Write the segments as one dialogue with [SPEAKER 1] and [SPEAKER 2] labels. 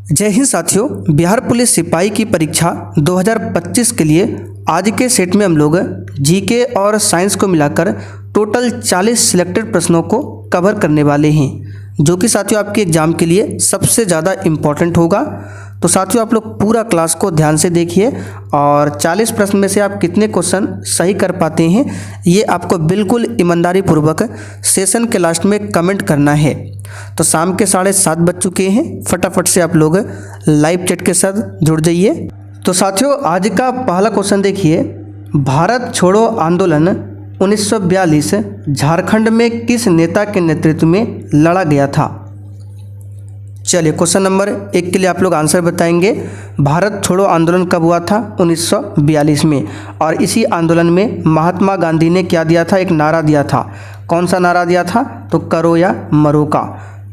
[SPEAKER 1] जय हिंद साथियों। बिहार पुलिस सिपाही की परीक्षा 2025 के लिए आज के सेट में हम लोग जीके और साइंस को मिलाकर टोटल 40 सिलेक्टेड प्रश्नों को कवर करने वाले हैं, जो कि साथियों आपके एग्जाम के लिए सबसे ज़्यादा इम्पोर्टेंट होगा। तो साथियों आप लोग पूरा क्लास को ध्यान से देखिए और 40 प्रश्न में से आप कितने क्वेश्चन सही कर पाते हैं ये आपको बिल्कुल ईमानदारी पूर्वक सेशन के लास्ट में कमेंट करना है। तो शाम के 7:30 बज चुके हैं, फटाफट से आप लोग लाइव चैट के साथ जुड़ जाइए। तो साथियों आज का पहला क्वेश्चन देखिए, भारत छोड़ो आंदोलन 1942 झारखंड में किस नेता के नेतृत्व में लड़ा गया था? चलिए क्वेश्चन नंबर 1 के लिए आप लोग आंसर बताएंगे। भारत छोड़ो आंदोलन कब हुआ था? 1942 में। और इसी आंदोलन में महात्मा गांधी ने क्या दिया था? एक नारा दिया था। कौन सा नारा दिया था? तो करो या मरो का।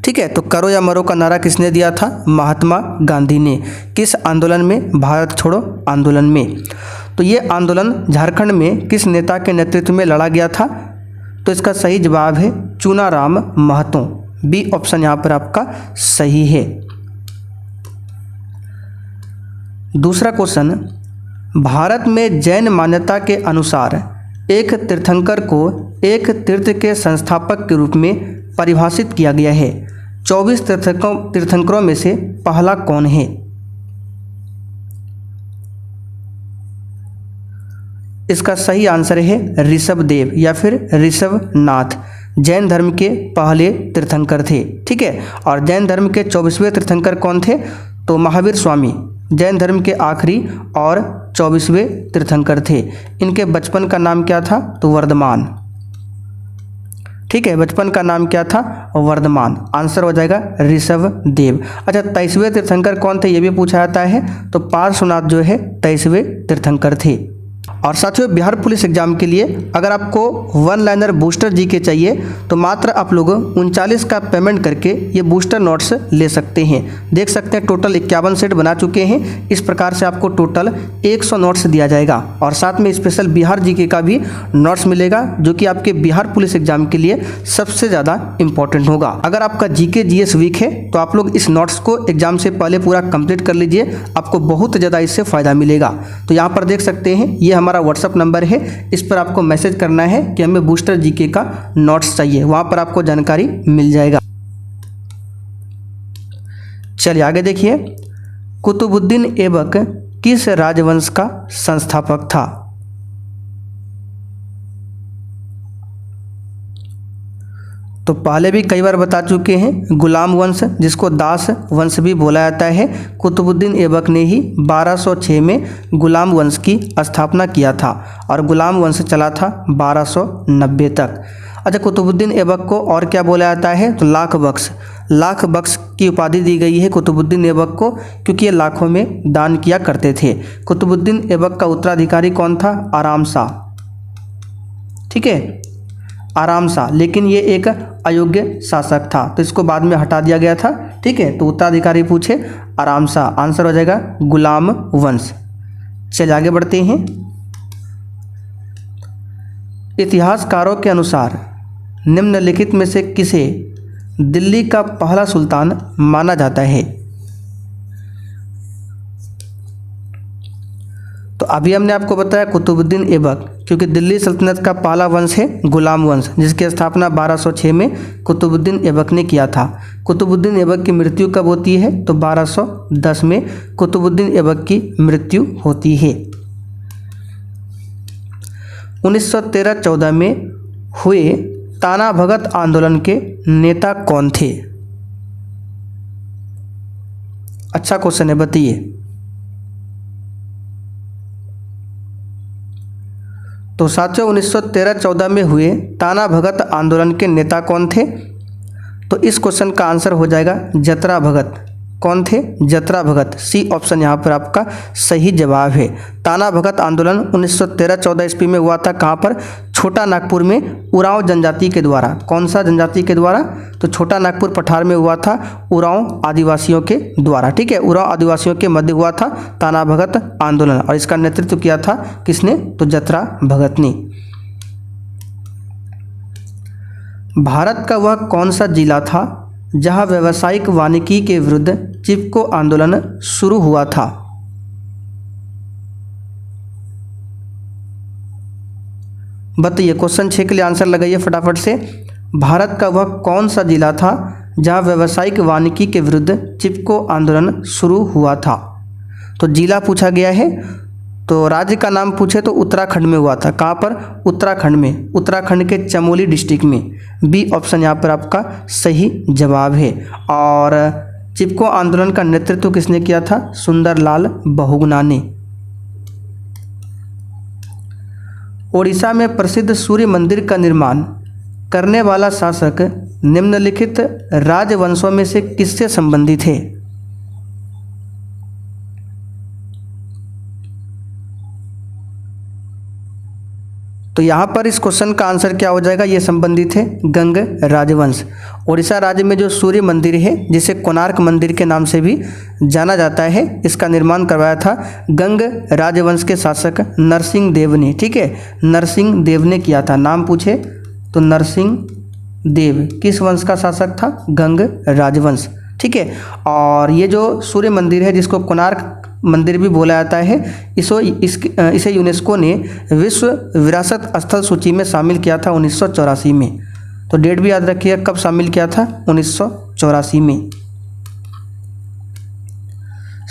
[SPEAKER 1] ठीक है, तो करो या मरो का नारा किसने दिया था? महात्मा गांधी ने। किस आंदोलन में? भारत छोड़ो आंदोलन में। तो ये आंदोलन झारखंड में किस नेता के नेतृत्व में लड़ा गया था? तो इसका सही जवाब है चुनाराम महतो। बी ऑप्शन यहाँ पर आपका सही है। दूसरा क्वेश्चन, भारत में जैन मान्यता के अनुसार एक तीर्थंकर को एक तीर्थ के संस्थापक के रूप में परिभाषित किया गया है। 24 तीर्थंकरों में से पहला कौन है? इसका सही आंसर है ऋषभदेव या फिर ऋषभनाथ। जैन धर्म के पहले तीर्थंकर थे। ठीक है, और जैन धर्म के 24वें तीर्थंकर कौन थे? तो महावीर स्वामी जैन धर्म के आखिरी और 24वें तीर्थंकर थे। इनके बचपन का नाम क्या था? तो वर्धमान। ठीक है, बचपन का नाम क्या था? वर्धमान। आंसर हो जाएगा ऋषभदेव। अच्छा, 23वें तीर्थंकर कौन थे ये भी पूछा जाता है, तो पार्श्वनाथ जो है 23वें तीर्थंकर थे। और साथियों बिहार पुलिस एग्जाम के लिए अगर आपको 1 लाइनर बूस्टर जीके चाहिए तो मात्र आप लोग 39 का पेमेंट करके ये बूस्टर नोट्स ले सकते हैं। देख सकते हैं टोटल 51 सेट बना चुके हैं। इस प्रकार से आपको टोटल 100 नोट्स दिया जाएगा और साथ में स्पेशल बिहार जीके का भी नोट्स मिलेगा, जो कि आपके बिहार पुलिस एग्जाम के लिए सबसे ज़्यादा इंपॉर्टेंट होगा। अगर आपका जीके जीएस वीक है तो आप लोग इस नोट्स को एग्जाम से पहले पूरा कंप्लीट कर लीजिए, आपको बहुत ज़्यादा इससे फ़ायदा मिलेगा। तो यहाँ पर देख सकते हैं ये हमारा व्हाट्सअप नंबर है, इस पर आपको मैसेज करना है कि हमें बूस्टर जीके का नोट्स चाहिए, वहां पर आपको जानकारी मिल जाएगा। चलिए आगे देखिए, कुतुबुद्दीन ऐबक किस राजवंश का संस्थापक था? तो पहले भी कई बार बता चुके हैं, गुलाम वंश जिसको दास वंश भी बोला जाता है, कुतुबुद्दीन ऐबक ने ही 1206 में गुलाम वंश की स्थापना किया था और गुलाम वंश चला था 1290 तक। अच्छा, कुतुबुद्दीन ऐबक को और क्या बोला जाता है? तो लाख बख्श। लाख बख्श की उपाधि दी गई है कुतुबुद्दीन ऐबक को, क्योंकि ये लाखों में दान किया करते थे। कुतुबुद्दीन ऐबक का उत्तराधिकारी कौन था? आराम शाह। ठीक है, आराम शाह, लेकिन ये एक अयोग्य शासक था तो इसको बाद में हटा दिया गया था। ठीक है, तो उत्तराधिकारी पूछे आराम शाह, आंसर हो जाएगा गुलाम वंश। चलिए आगे बढ़ते हैं। इतिहासकारों के अनुसार निम्नलिखित में से किसे दिल्ली का पहला सुल्तान माना जाता है? तो अभी हमने आपको बताया कुतुबुद्दीन ऐबक, क्योंकि दिल्ली सल्तनत का पहला वंश है गुलाम वंश, जिसकी स्थापना 1206 में कुतुबुद्दीन ऐबक ने किया था। कुतुबुद्दीन ऐबक की मृत्यु कब होती है? तो 1210 में कुतुबुद्दीन ऐबक की मृत्यु होती है। 1913-14 में हुए ताना भगत आंदोलन के नेता कौन थे? अच्छा क्वेश्चन है, बताइए। तो साथियों 1913-14 में हुए ताना भगत आंदोलन के नेता कौन थे? तो इस क्वेश्चन का आंसर हो जाएगा जतरा भगत। कौन थे? जतरा भगत। सी ऑप्शन यहाँ पर आपका सही जवाब है। ताना भगत आंदोलन 1913-14 ईस्वी में हुआ था। कहाँ पर? छोटा नागपुर में उरांव जनजाति के द्वारा। कौन सा जनजाति के द्वारा? तो छोटा नागपुर पठार में हुआ था उरांव आदिवासियों के द्वारा। ठीक है, उरांव आदिवासियों के मध्य हुआ था ताना भगत आंदोलन और इसका नेतृत्व किया था किसने? तो जतरा भगत ने। भारत का वह कौन सा जिला था जहां व्यावसायिक वानिकी के विरुद्ध चिपको आंदोलन शुरू हुआ था? बताइए, क्वेश्चन 6 के लिए आंसर लगाइए फटाफट से। भारत का वह कौन सा जिला था जहां व्यावसायिक वानिकी के विरुद्ध चिपको आंदोलन शुरू हुआ था? तो जिला पूछा गया है, तो राज्य का नाम पूछे तो उत्तराखंड में हुआ था। कहाँ पर? उत्तराखंड में, उत्तराखंड के चमोली डिस्ट्रिक्ट में। बी ऑप्शन यहाँ पर आपका सही जवाब है। और चिपको आंदोलन का नेतृत्व किसने किया था? सुंदरलाल बहुगुणा ने। ओडिशा में प्रसिद्ध सूर्य मंदिर का निर्माण करने वाला शासक निम्नलिखित राजवंशों में से किससे संबंधित है? तो यहाँ पर इस क्वेश्चन का आंसर क्या हो जाएगा? ये संबंधित है गंग राजवंश। ओडिशा राज्य में जो सूर्य मंदिर है, जिसे कोणार्क मंदिर के नाम से भी जाना जाता है, इसका निर्माण करवाया था गंग राजवंश के शासक नरसिंह देव ने। ठीक है, नरसिंह देव ने किया था। नाम पूछे तो नरसिंह देव किस वंश का शासक था? गंग राजवंश। ठीक है, और ये जो सूर्य मंदिर है, जिसको कोणार्क मंदिर भी बोला जाता है, इसे यूनेस्को ने विश्व विरासत स्थल सूची में शामिल किया था 1984 में। तो डेट भी याद रखिए, कब शामिल किया था? 1984 में।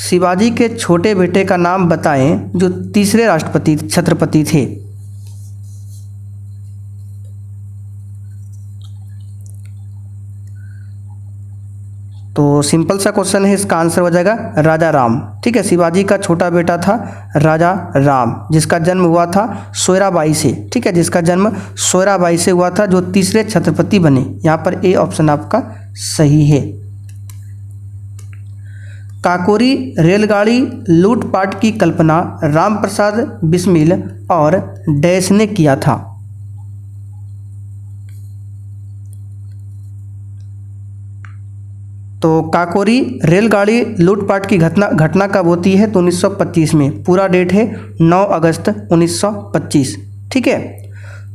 [SPEAKER 1] शिवाजी के छोटे बेटे का नाम बताएं जो तीसरे राष्ट्रपति छत्रपति थे। तो सिंपल सा क्वेश्चन है, इसका आंसर हो जाएगा राजा राम। ठीक है, शिवाजी का छोटा बेटा था राजा राम, जिसका जन्म हुआ था सोयराबाई से। ठीक है, जिसका जन्म सोयराबाई से हुआ था, जो तीसरे छत्रपति बने। यहाँ पर ए ऑप्शन आपका सही है। काकोरी रेलगाड़ी लूटपाट की कल्पना रामप्रसाद बिस्मिल और डैश ने किया था? तो काकोरी रेलगाड़ी लूटपाट की घटना कब होती है? तो 1925 में। पूरा डेट है 9 अगस्त 1925। ठीक है,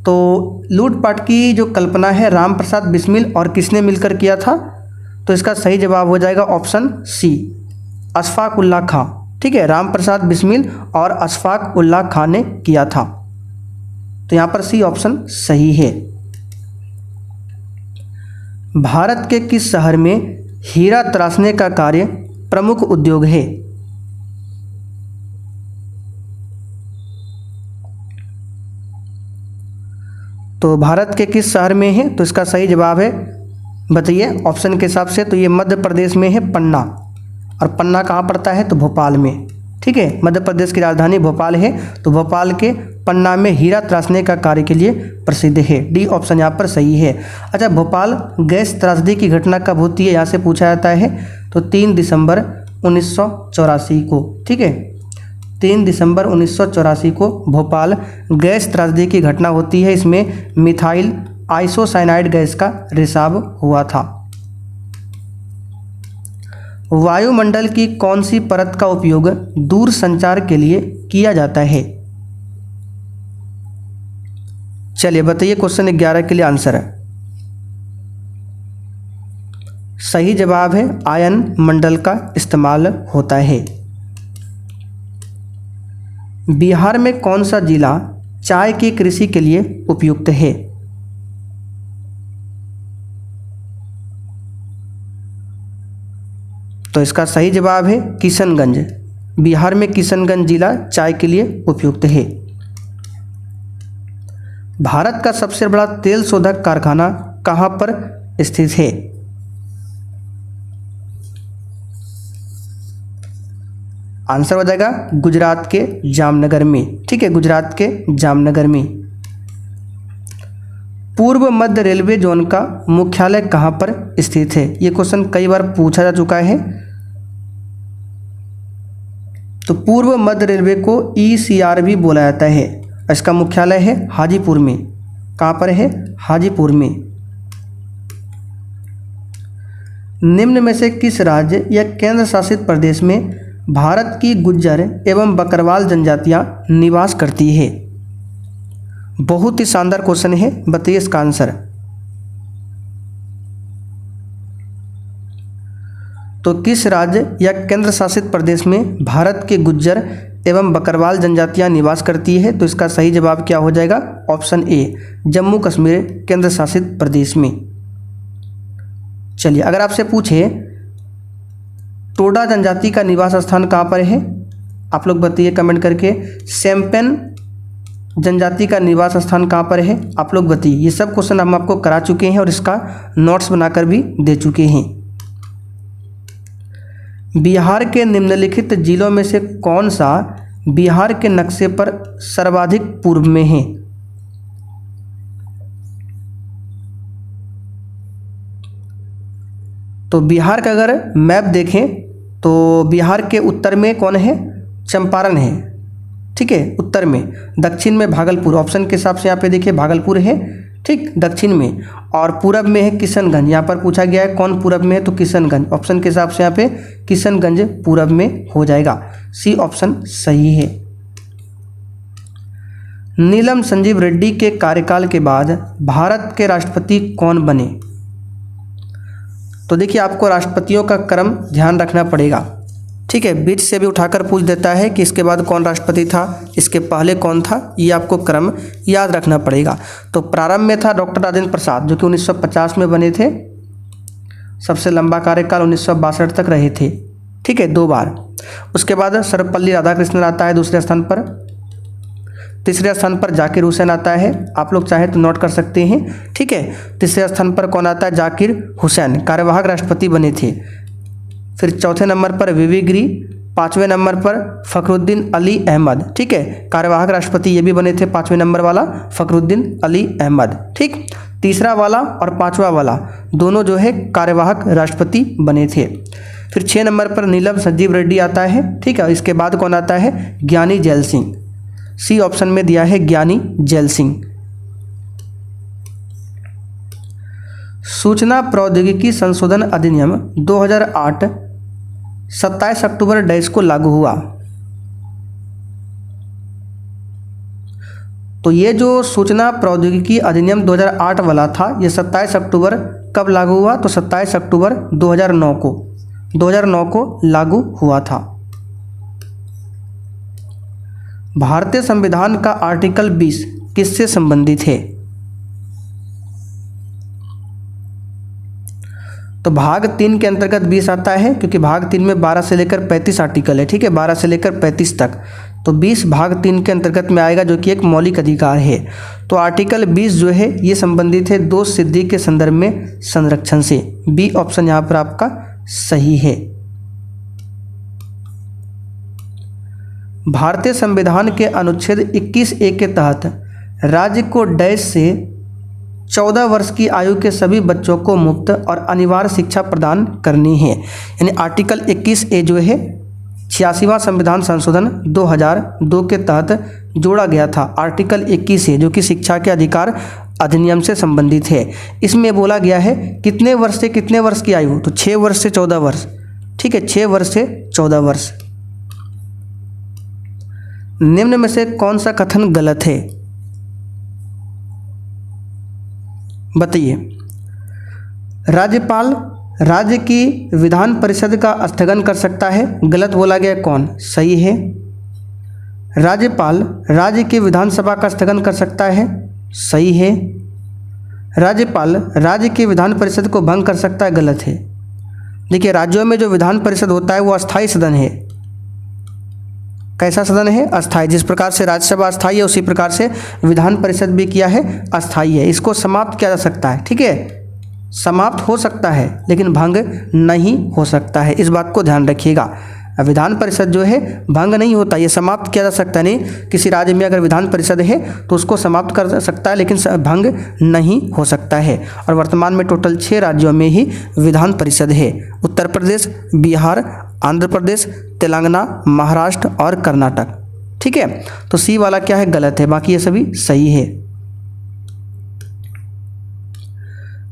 [SPEAKER 1] तो लूटपाट की जो कल्पना है रामप्रसाद बिस्मिल और किसने मिलकर किया था? तो इसका सही जवाब हो जाएगा ऑप्शन सी, अशफाक उल्लाह खां। ठीक है, रामप्रसाद बिस्मिल और अशफाक उल्लाह खां ने किया था। तो यहाँ पर सी ऑप्शन सही है। भारत के किस शहर में हीरा तराशने का कार्य प्रमुख उद्योग है? तो भारत के किस शहर में है? तो इसका सही जवाब है, बताइए ऑप्शन के हिसाब से, तो ये मध्य प्रदेश में है पन्ना। और पन्ना कहाँ पड़ता है? तो भोपाल में। ठीक है, मध्य प्रदेश की राजधानी भोपाल है, तो भोपाल के पन्ना में हीरा तराशने का कार्य के लिए प्रसिद्ध है। डी ऑप्शन यहाँ पर सही है। अच्छा, भोपाल गैस त्रासदी की घटना कब होती है? यहाँ से पूछा जाता है। तो 3 दिसंबर 1984 को। ठीक है, 3 दिसंबर 1984 को भोपाल गैस त्रासदी की घटना होती है। इसमें मिथाइल आइसोसाइनाइड गैस का रिसाव हुआ था। वायुमंडल की कौन सी परत का उपयोग दूर संचार के लिए किया जाता है? चलिए बताइए, क्वेश्चन 11 के लिए आंसर है। सही जवाब है आयन मंडल का इस्तेमाल होता है। बिहार में कौन सा जिला चाय की कृषि के लिए उपयुक्त है? तो इसका सही जवाब है किशनगंज। बिहार में किशनगंज जिला चाय के लिए उपयुक्त है। भारत का सबसे बड़ा तेल शोधक कारखाना कहाँ पर स्थित है? आंसर हो जाएगा गुजरात के जामनगर में। ठीक है, गुजरात के जामनगर में। पूर्व मध्य रेलवे जोन का मुख्यालय कहाँ पर स्थित है? ये क्वेश्चन कई बार पूछा जा चुका है। तो पूर्व मध्य रेलवे को ECR भी बोला जाता है। इसका मुख्यालय है हाजीपुर में। कहाँ पर है? हाजीपुर में। निम्न में से किस राज्य या केंद्र शासित प्रदेश में भारत की गुज्जर एवं बकरवाल जनजातियां निवास करती है? बहुत ही शानदार क्वेश्चन है, बताइए इसका आंसर। तो किस राज्य या केंद्र शासित प्रदेश में भारत के गुज्जर एवं बकरवाल जनजातियां निवास करती है? तो इसका सही जवाब क्या हो जाएगा? ऑप्शन ए, जम्मू कश्मीर केंद्र शासित प्रदेश में। चलिए, अगर आपसे पूछे टोडा जनजाति का निवास स्थान कहाँ पर है, आप लोग बताइए कमेंट करके। सेम्पेन जनजाति का निवास स्थान कहाँ पर है, आप लोग बताइए। ये सब क्वेश्चन हम आपको करा चुके हैं और इसका नोट्स बनाकर भी दे चुके हैं। बिहार के निम्नलिखित जिलों में से कौन सा बिहार के नक्शे पर सर्वाधिक पूर्व में है? तो बिहार का अगर मैप देखें तो बिहार के उत्तर में कौन है? चंपारण है, ठीक है, उत्तर में। दक्षिण में भागलपुर, ऑप्शन के हिसाब से यहाँ पे देखिए भागलपुर है, ठीक, दक्षिण में। और पूरब में है किशनगंज। यहाँ पर पूछा गया है कौन पूरब में है, तो किशनगंज। ऑप्शन के हिसाब से यहाँ पे किशनगंज पूरब में हो जाएगा। सी ऑप्शन सही है। नीलम संजीव रेड्डी के कार्यकाल के बाद भारत के राष्ट्रपति कौन बने? तो देखिए, आपको राष्ट्रपतियों का क्रम ध्यान रखना पड़ेगा, ठीक है। बीच से भी उठाकर पूछ देता है कि इसके बाद कौन राष्ट्रपति था, इसके पहले कौन था, ये आपको क्रम याद रखना पड़ेगा। तो प्रारंभ में था डॉक्टर राजेंद्र प्रसाद, जो कि 1950 में बने थे। सबसे लंबा कार्यकाल 1962 तक रहे थे, ठीक है, 2 बार। उसके बाद सर्वपल्ली राधाकृष्णन आता है दूसरे स्थान पर। तीसरे स्थान पर जाकिर हुसैन आता है, आप लोग चाहे तो नोट कर सकते हैं, ठीक है। तीसरे स्थान पर कौन आता है? जाकिर हुसैन, कार्यवाहक राष्ट्रपति बने थे। फिर चौथे नंबर पर वीवी गिरी, 5वें नंबर पर फखरुद्दीन अली अहमद, ठीक है, कार्यवाहक राष्ट्रपति ये भी बने थे। 5वें नंबर वाला फखरुद्दीन अली अहमद, ठीक। तीसरा वाला और 5वां वाला दोनों जो है कार्यवाहक राष्ट्रपति बने थे। फिर 6 नंबर पर नीलम संजीव रेड्डी आता है, ठीक है। इसके बाद कौन आता है? ज्ञानी जैल सिंह। सी ऑप्शन में दिया है ज्ञानी जैल सिंह। सूचना प्रौद्योगिकी संशोधन अधिनियम 2008 27 अक्टूबर डैश को लागू हुआ। तो ये जो सूचना प्रौद्योगिकी अधिनियम 2008 वाला था, ये 27 अक्टूबर कब लागू हुआ? तो 27 अक्टूबर 2009 को लागू हुआ था। भारतीय संविधान का आर्टिकल 20 किससे संबंधित है? तो भाग 3 के अंतर्गत 20 आता है, क्योंकि भाग 3 में 12 से लेकर 35 आर्टिकल है, ठीक है, 12 से लेकर 35 तक। तो 20 भाग 3 के अंतर्गत में आएगा, जो कि एक मौलिक अधिकार है। तो आर्टिकल 20 जो है ये संबंधित है दोष सिद्धि के संदर्भ में संरक्षण से। बी ऑप्शन यहाँ पर आपका सही है। भारतीय संविधान के अनुच्छेद 21A के तहत राज्य को डैश से 14 वर्ष की आयु के सभी बच्चों को मुफ्त और अनिवार्य शिक्षा प्रदान करनी है। यानी आर्टिकल 21A जो है 86वां संविधान संशोधन 2002 के तहत जोड़ा गया था। आर्टिकल 21 है जो कि शिक्षा के अधिकार अधिनियम से संबंधित है। इसमें बोला गया है कितने वर्ष से कितने वर्ष की आयु, तो 6 वर्ष से 14 वर्ष, ठीक है, 6 वर्ष से 14 वर्ष। निम्न में से कौन सा कथन गलत है? बताइए। राज्यपाल राज्य की विधान परिषद का स्थगन कर सकता है, गलत बोला गया, कौन सही है? राज्यपाल राज्य की विधानसभा का स्थगन कर सकता है, सही है। राज्यपाल राज्य की विधान परिषद को भंग कर सकता है, गलत है। देखिए, राज्यों में जो विधान परिषद होता है वो अस्थायी सदन है। कैसा सदन है? अस्थायी। जिस प्रकार से राज्यसभा अस्थायी है उसी प्रकार से विधान परिषद भी किया है, अस्थायी है। इसको समाप्त किया जा सकता है, ठीक है, समाप्त हो सकता है लेकिन भंग नहीं हो सकता है, इस बात को ध्यान रखिएगा। विधान परिषद जो है भंग नहीं होता, ये समाप्त किया जा सकता नहीं। किसी राज्य में अगर विधान परिषद है तो उसको समाप्त कर सकता है लेकिन भंग नहीं हो सकता है। और वर्तमान में टोटल 6 राज्यों में ही विधान परिषद है, उत्तर प्रदेश, बिहार, आंध्र प्रदेश, तेलंगाना, महाराष्ट्र और कर्नाटक, ठीक है। तो सी वाला क्या है? गलत है, बाकी ये सभी सही है।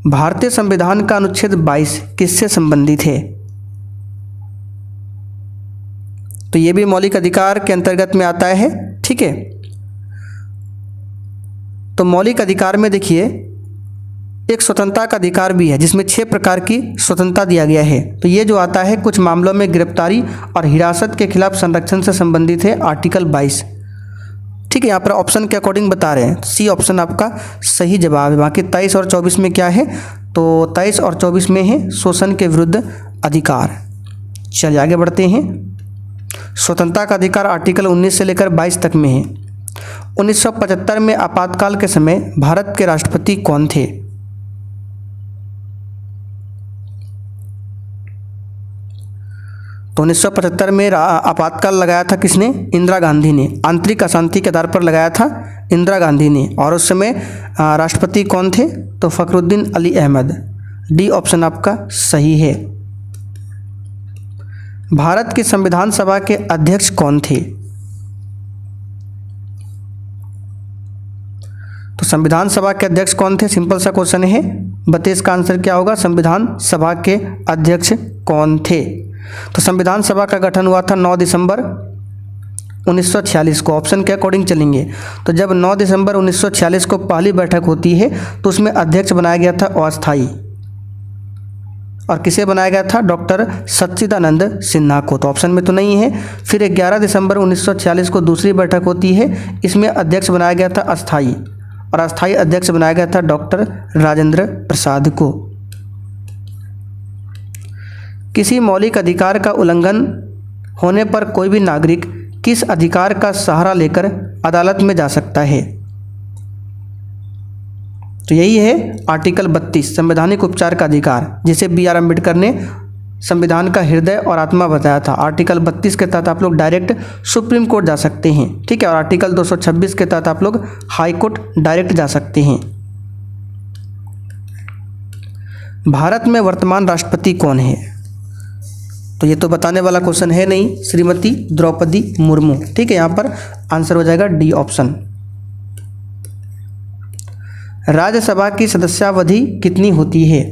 [SPEAKER 1] भारतीय संविधान का अनुच्छेद 22 किससे संबंधित है? तो ये भी मौलिक अधिकार के अंतर्गत में आता है, ठीक है। तो मौलिक अधिकार में देखिए एक स्वतंत्रता का अधिकार भी है जिसमें 6 प्रकार की स्वतंत्रता दिया गया है। तो ये जो आता है कुछ मामलों में गिरफ्तारी और हिरासत के खिलाफ संरक्षण से संबंधित है, आर्टिकल 22। ठीक है, यहाँ पर ऑप्शन के अकॉर्डिंग बता रहे हैं, सी ऑप्शन आपका सही जवाब है। बाकी 23 और 24 में क्या है, तो 23 और 24 में है शोषण के विरुद्ध अधिकार। चलिए आगे बढ़ते हैं। स्वतंत्रता का अधिकार आर्टिकल 19 से लेकर 22 तक में है। 1975 में आपातकाल के समय भारत के राष्ट्रपति कौन थे? तो 1975 में आपातकाल लगाया था किसने? इंदिरा गांधी ने। आंतरिक अशांति के आधार पर लगाया था इंदिरा गांधी ने। और उस समय राष्ट्रपति कौन थे? तो फखरुद्दीन अली अहमद। डी ऑप्शन आपका सही है। भारत की संविधान सभा के अध्यक्ष कौन थे? तो संविधान सभा के अध्यक्ष कौन थे? सिंपल सा क्वेश्चन है, बताइए इसका आंसर क्या होगा। संविधान सभा के अध्यक्ष कौन थे? तो संविधान सभा का गठन हुआ था 9 दिसंबर 1946 को। ऑप्शन के अकॉर्डिंग चलेंगे तो जब 9 दिसंबर 1946 को पहली बैठक होती है तो उसमें अध्यक्ष बनाया गया था अस्थाई। और किसे बनाया गया था? डॉक्टर सच्चिदानंद सिन्हा को। तो ऑप्शन में तो नहीं है। फिर 11 दिसंबर 1946 को दूसरी बैठक होती है, इसमें अध्यक्ष बनाया गया था अस्थाई, और अस्थाई अध्यक्ष बनाया गया था डॉक्टर राजेंद्र प्रसाद को। किसी मौलिक अधिकार का उल्लंघन होने पर कोई भी नागरिक किस अधिकार का सहारा लेकर अदालत में जा सकता है? तो यही है आर्टिकल 32 संवैधानिक उपचार का अधिकार, जिसे बी.आर. अम्बेडकर ने संविधान का हृदय और आत्मा बताया था। आर्टिकल 32 के तहत आप लोग डायरेक्ट सुप्रीम कोर्ट जा सकते हैं। ठीक है, और आर्टिकल 226 के तहत आप लोग हाई कोर्ट डायरेक्ट जा सकते हैं। भारत में वर्तमान राष्ट्रपति कौन है? तो ये तो बताने वाला क्वेश्चन है नहीं, श्रीमती द्रौपदी मुर्मू। ठीक है, यहाँ पर आंसर हो जाएगा डी ऑप्शन। राज्यसभा की सदस्यावधि कितनी होती है?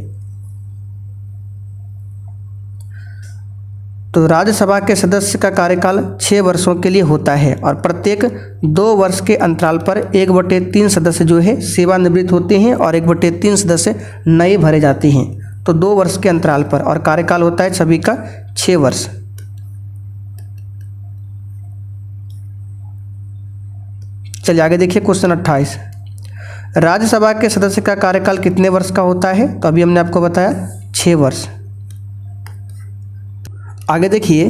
[SPEAKER 1] तो राज्यसभा के सदस्य का कार्यकाल 6 वर्षों के लिए होता है और प्रत्येक 2 वर्ष के अंतराल पर 1/3 सदस्य जो है सेवानिवृत्त होते हैं और 1/3 सदस्य नए भरे जाते हैं। तो 2 वर्ष के अंतराल पर, और कार्यकाल होता है सभी का 6 वर्ष। चलिए आगे देखिए क्वेश्चन 28। राज्यसभा के सदस्य का कार्यकाल कितने वर्ष का होता है? तो अभी हमने आपको बताया 6 वर्ष। आगे देखिए,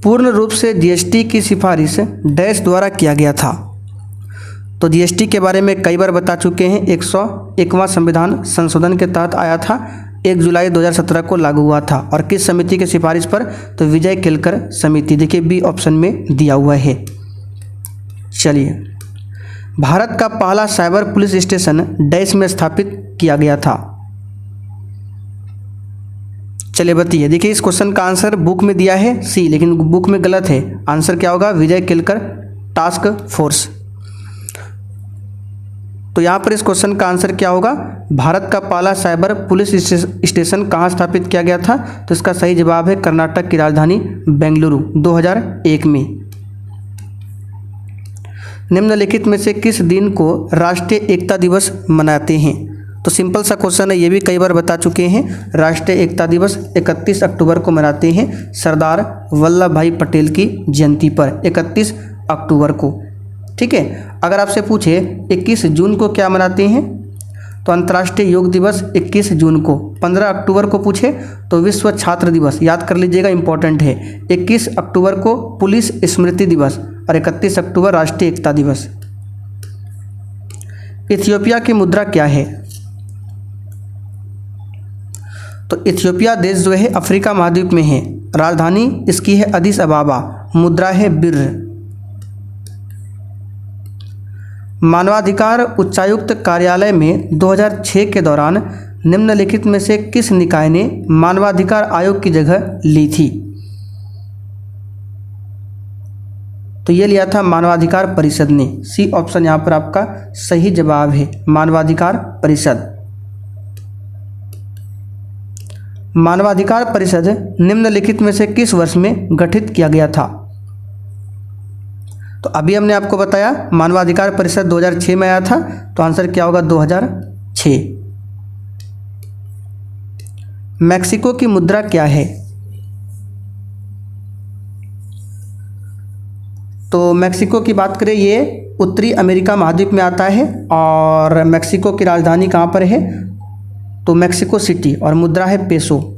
[SPEAKER 1] पूर्ण रूप से जीएसटी की सिफारिश डैश द्वारा किया गया था। तो जीएसटी के बारे में कई बार बता चुके हैं। 101वां संविधान संशोधन के तहत आया था, 1 जुलाई 2017 को लागू हुआ था। और किस समिति की सिफारिश पर? तो विजय केलकर समिति। देखिए बी ऑप्शन में दिया हुआ है। चलिए, भारत का पहला साइबर पुलिस स्टेशन डैश में स्थापित किया गया था। चलिए बताइए। देखिए इस क्वेश्चन का आंसर बुक में दिया है सी, लेकिन बुक में गलत है। आंसर क्या होगा? विजय केलकर टास्क फोर्स। तो यहाँ पर इस क्वेश्चन का आंसर क्या होगा? भारत का पहला साइबर पुलिस स्टेशन कहाँ स्थापित किया गया था? तो इसका सही जवाब है कर्नाटक की राजधानी बेंगलुरु 2001 में। निम्नलिखित में से किस दिन को राष्ट्रीय एकता दिवस मनाते हैं? तो सिंपल सा क्वेश्चन है, ये भी कई बार बता चुके हैं। राष्ट्रीय एकता दिवस 31 अक्टूबर को मनाते हैं, सरदार वल्लभ भाई पटेल की जयंती पर 31 अक्टूबर को। ठीक है, अगर आपसे पूछे 21 जून को क्या मनाते हैं? तो अंतर्राष्ट्रीय योग दिवस 21 जून को। 15 अक्टूबर को पूछे तो विश्व छात्र दिवस, याद कर लीजिएगा, इंपॉर्टेंट है। 21 अक्टूबर को पुलिस स्मृति दिवस और 31 अक्टूबर राष्ट्रीय एकता दिवस। इथियोपिया की मुद्रा क्या है? तो इथियोपिया देश जो है अफ्रीका महाद्वीप में है। राजधानी इसकी है अदिस अबाबा, मुद्रा है बिर्र। मानवाधिकार उच्चायुक्त कार्यालय में 2006 के दौरान निम्नलिखित में से किस निकाय ने मानवाधिकार आयोग की जगह ली थी? तो ये लिया था मानवाधिकार परिषद ने। सी ऑप्शन यहाँ पर आपका सही जवाब है, मानवाधिकार परिषद। मानवाधिकार परिषद निम्नलिखित में से किस वर्ष में गठित किया गया था? तो अभी हमने आपको बताया मानवाधिकार परिषद 2006 में आया था। तो आंसर क्या होगा? 2006। मैक्सिको की मुद्रा क्या है? तो मैक्सिको की बात करें, ये उत्तरी अमेरिका महाद्वीप में आता है और मैक्सिको की राजधानी कहाँ पर है? तो मैक्सिको सिटी, और मुद्रा है पेसो।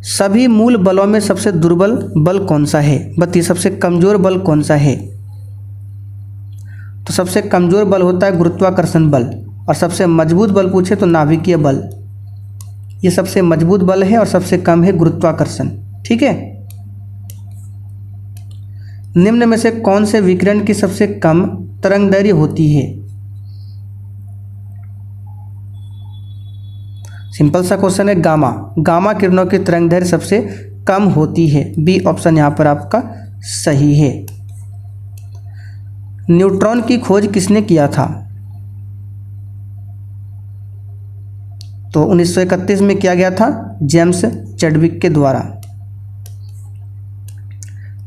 [SPEAKER 1] सभी मूल बलों में सबसे दुर्बल बल कौन सा है? बताइए, सबसे कमजोर बल कौन सा है? तो सबसे कमजोर बल होता है गुरुत्वाकर्षण बल, और सबसे मजबूत बल पूछे तो नाभिकीय बल। ये सबसे मजबूत बल है और सबसे कम है गुरुत्वाकर्षण। ठीक है। निम्न में से कौन से विकिरण की सबसे कम तरंगदैर्घ्य होती है? सिंपल सा क्वेश्चन है, गामा। गामा किरणों की तरंगदैर्घ्य सबसे कम होती है। बी ऑप्शन यहाँ पर आपका सही है। न्यूट्रॉन की खोज किसने किया था? तो 1931 में किया गया था जेम्स चैडविक के द्वारा।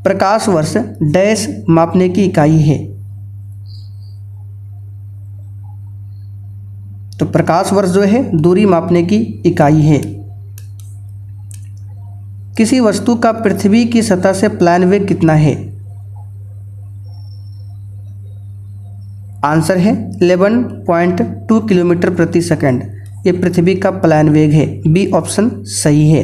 [SPEAKER 1] प्रकाश वर्ष डैश मापने की इकाई है? तो प्रकाश वर्ष जो है दूरी मापने की इकाई है। किसी वस्तु का पृथ्वी की सतह से प्लान वेग कितना है? आंसर है 11.2 किलोमीटर प्रति सेकंड। ये पृथ्वी का प्लान वेग है। बी ऑप्शन सही है।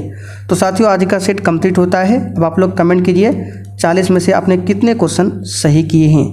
[SPEAKER 1] तो साथियों, आज का सेट कंप्लीट होता है। अब आप लोग कमेंट कीजिए 40 में से आपने कितने क्वेश्चन सही किए हैं।